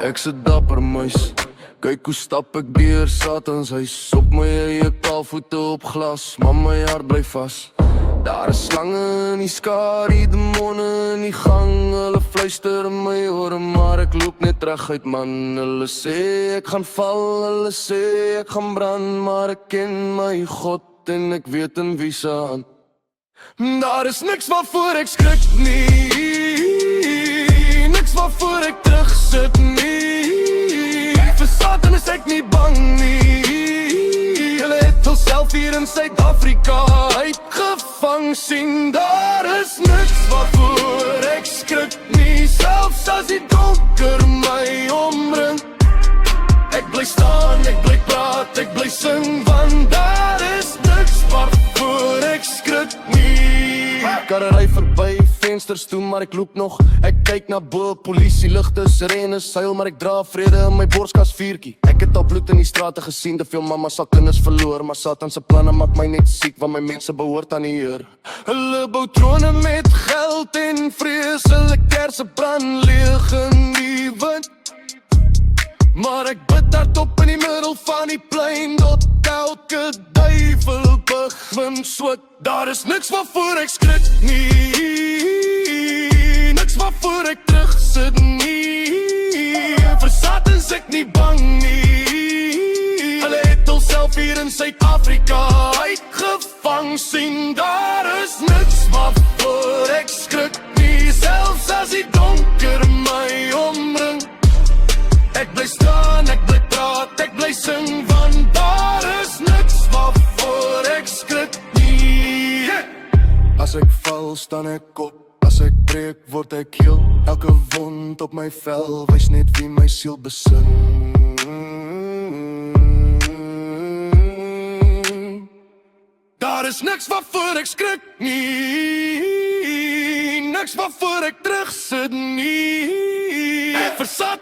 Ek se dapper muis, kyk hoe stap ek deur Satans huis. Op my eie kaalvoete op glas, maar my hart bly vas. Daar is slange in die skadu, demone in die gang. Hulle fluister in my ore, maar ek loop net reguit man. Hulle sê ek gaan val, hulle sê ek gaan brand, maar ek ken my God en ek weet in wie se hand. Daar is niks waarvoor ek skrik nie, niks waarvoor ek terugsit nie. Vir Satan is ek nie bang nie. Hulle het hulself hier in Suid-Afrika uitgevang. Sien, daar is niks waarvoor ek skrik nie, selfs as die donker my omring. Ek bly staan, ek bly praat, ek bly sing, want daar is niks waarvoor ek skrik nie. Karre ry verby, vensters toe, maar ek loop nog. Ek kyk na bo, polisie, ligte, sirenes, seil, maar ek dra vrede in my borskas vuurtjie. Ek het al bloed in die strate gesien, te veel mamas sal kinders verloor, maar Satan se planne maak my net siek, want my mense behoort aan die Heer. Hulle bou trone met geld en vrees, hulle kerse brand leeg in die wind. Maar ek bid hardop in die middel van die plein, tot elke duivel begin swik. Daar is niks waarvoor ek skrik nie, niks waarvoor ek terugsit nie. Vir Satan is ek nie bang nie. Hulle het hulself hier in Suid-Afrika uitgevang. Sien, daar is niks waarvoor ek skrik nie, selfs as die donker my omring. Ek bly staan, ek bly praat, ek bly sing, want daar is niks waarvoor ek skrik nie. As ek val, staan ek op, as ek breek, word ek heel. Elke wond op my vel, wys net wie my siel besin. Daar is niks waarvoor ek skrik nie, niks waarvoor ek terugsit nie. Vir Satan